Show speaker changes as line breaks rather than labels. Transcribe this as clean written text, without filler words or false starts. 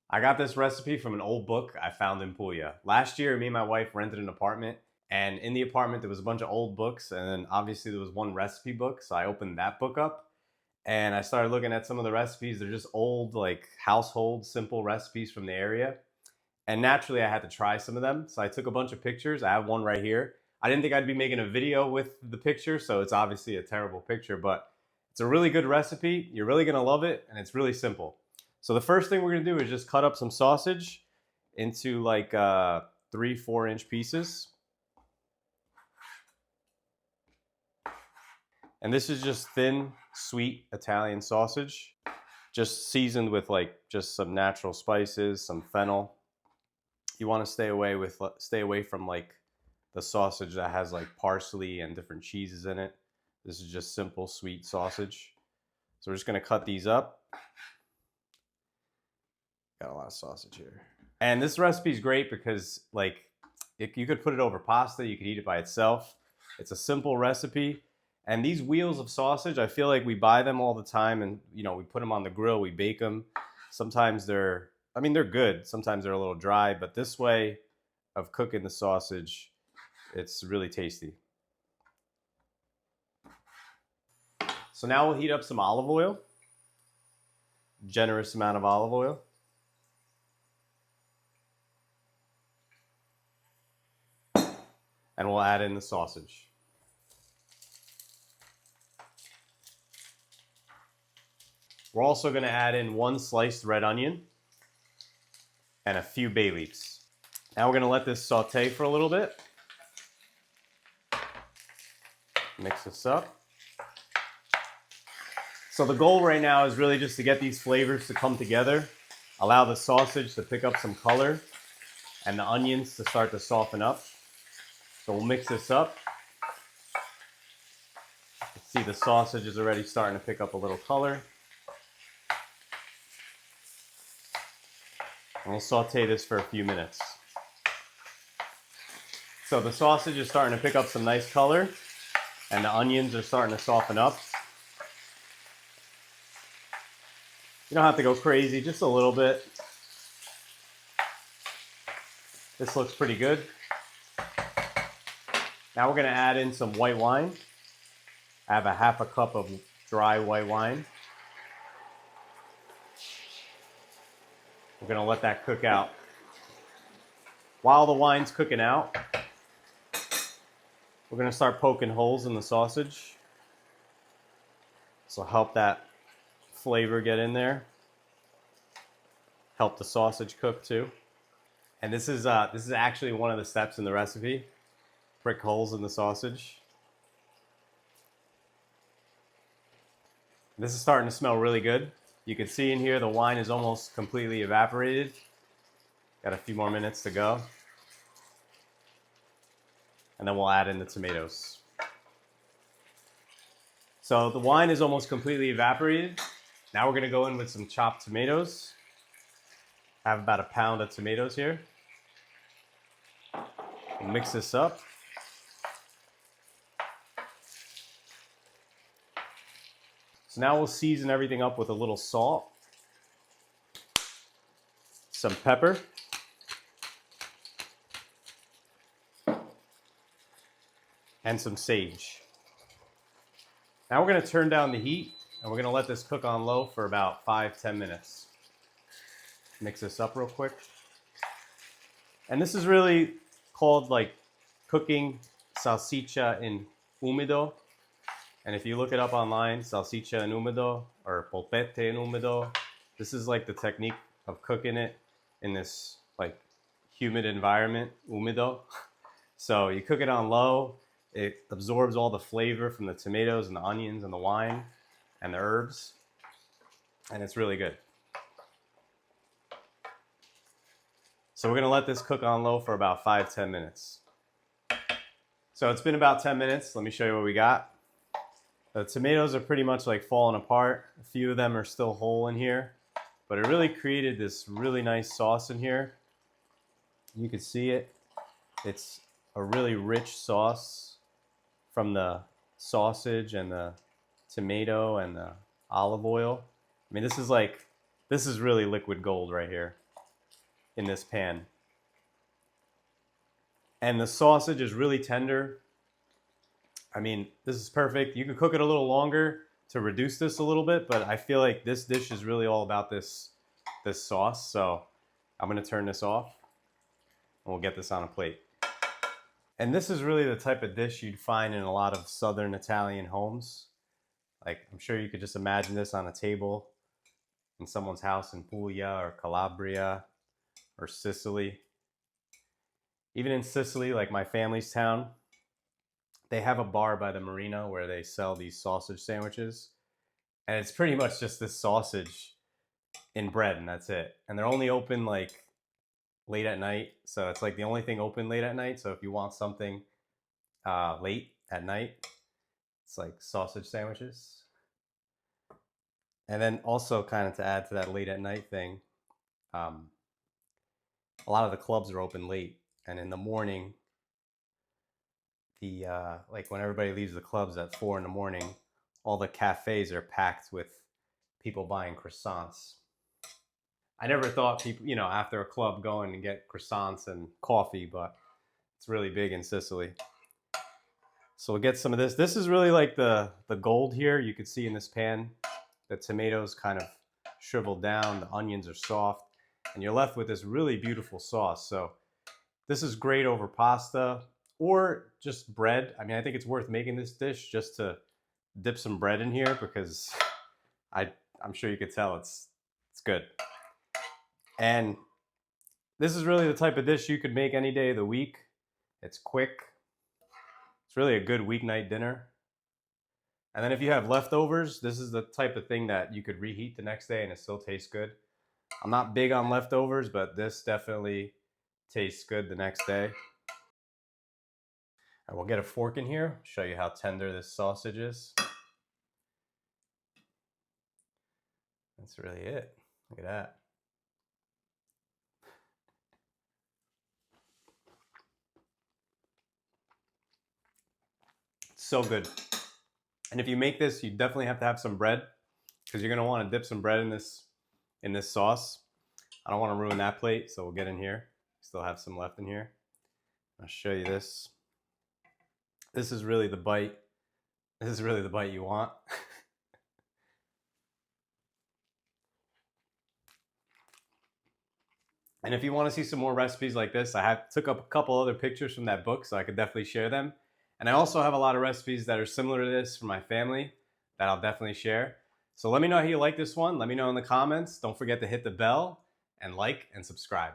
I got this recipe from an old book I found in Puglia. Last year, me and my wife rented an apartment, and in the apartment there was a bunch of old books, and then obviously there was one recipe book, so I opened that book up, and I started looking at some of the recipes. They're just old, like household, simple recipes from the area. And naturally, I had to try some of them, so I took a bunch of pictures. I have one right here. I didn't think I'd be making a video with the picture, so it's obviously a terrible picture, but it's a really good recipe. You're really gonna love it, and it's really simple. So the first thing we're gonna do is just cut up some sausage into like 3-4 inch pieces. And this is just thin, sweet Italian sausage, just seasoned with like just some natural spices, some fennel. You want to stay away from like the sausage that has like parsley and different cheeses in it. This is just simple, sweet sausage. So we're just gonna cut these up. Got a lot of sausage here. And this recipe is great because like you could put it over pasta, you could eat it by itself. It's a simple recipe. And these wheels of sausage, I feel like we buy them all the time, and we put them on the grill, we bake them. Sometimes they're good. Sometimes they're a little dry, but this way of cooking the sausage, it's really tasty. So now we'll heat up some olive oil. Generous amount of olive oil. And we'll add in the sausage. We're also going to add in 1 sliced red onion and a few bay leaves. Now we're going to let this saute for a little bit. Mix this up. So the goal right now is really just to get these flavors to come together, allow the sausage to pick up some color, and the onions to start to soften up. So we'll mix this up. See, the sausage is already starting to pick up a little color. And we'll saute this for a few minutes. So the sausage is starting to pick up some nice color, and the onions are starting to soften up. You don't have to go crazy, just a little bit. This looks pretty good. Now we're going to add in some white wine. I have a half a cup of dry white wine. We're going to let that cook out. While the wine's cooking out, we're going to start poking holes in the sausage. So help that flavor get in there. Help the sausage cook too. And this is actually one of the steps in the recipe. Prick holes in the sausage. This is starting to smell really good. You can see in here the wine is almost completely evaporated. Got a few more minutes to go. And then we'll add in the tomatoes. So the wine is almost completely evaporated. Now we're going to go in with some chopped tomatoes. I have about a pound of tomatoes here. We'll mix this up. So now we'll season everything up with a little salt, some pepper, and some sage. Now we're going to turn down the heat, and we're going to let this cook on low for about 5-10 minutes. Mix this up real quick. And this is really called like cooking salsiccia in umido. And if you look it up online, salsiccia in umido or polpette in umido, this is like the technique of cooking it in this like humid environment, umido. So you cook it on low, it absorbs all the flavor from the tomatoes and the onions and the wine and the herbs, and it's really good. So we're gonna let this cook on low for about 5-10 minutes. So it's been about 10 minutes. Let me show you what we got. The tomatoes are pretty much like falling apart. A few of them are still whole in here, but it really created this really nice sauce in here. You can see it. It's a really rich sauce from the sausage and the tomato and the olive oil. I mean, this is really liquid gold right here. in this pan. And the sausage is really tender. I mean, this is perfect. You could cook it a little longer to reduce this a little bit, but I feel like this dish is really all about this sauce. So I'm gonna turn this off and we'll get this on a plate. And this is really the type of dish you'd find in a lot of Southern Italian homes. Like, I'm sure you could just imagine this on a table in someone's house in Puglia or Calabria or Sicily. Even in Sicily, like my family's town, they have a bar by the marina where they sell these sausage sandwiches. And it's pretty much just this sausage in bread, and that's it. And they're only open like late at night. So it's like the only thing open late at night. So if you want something late at night, it's like sausage sandwiches. And then also kind of to add to that late at night thing, a lot of the clubs are open late. And in the morning, like when everybody leaves the clubs at 4 in the morning, all the cafes are packed with people buying croissants. I never thought people, after a club going and get croissants and coffee, but it's really big in Sicily. So we'll get some of this. This is really like the gold here. You can see in this pan, the tomatoes kind of shriveled down, the onions are soft, and you're left with this really beautiful sauce. So this is great over pasta or just bread. I mean, I think it's worth making this dish just to dip some bread in here because I'm sure you could tell it's good. And this is really the type of dish you could make any day of the week. It's quick. It's really a good weeknight dinner. And then if you have leftovers, this is the type of thing that you could reheat the next day and it still tastes good. I'm not big on leftovers, but this definitely tastes good the next day. And we'll get a fork in here, show you how tender this sausage is. That's really it. Look at that. So good. And if you make this, you definitely have to have some bread because you're gonna want to dip some bread in this sauce. I don't want to ruin that plate, so we'll get in here. Still have some left in here. I'll show you this. This is really the bite. This is really the bite you want. And if you want to see some more recipes like this, I took up a couple other pictures from that book, so I could definitely share them. And I also have a lot of recipes that are similar to this for my family that I'll definitely share. So let me know how you like this one. Let me know in the comments. Don't forget to hit the bell and like and subscribe.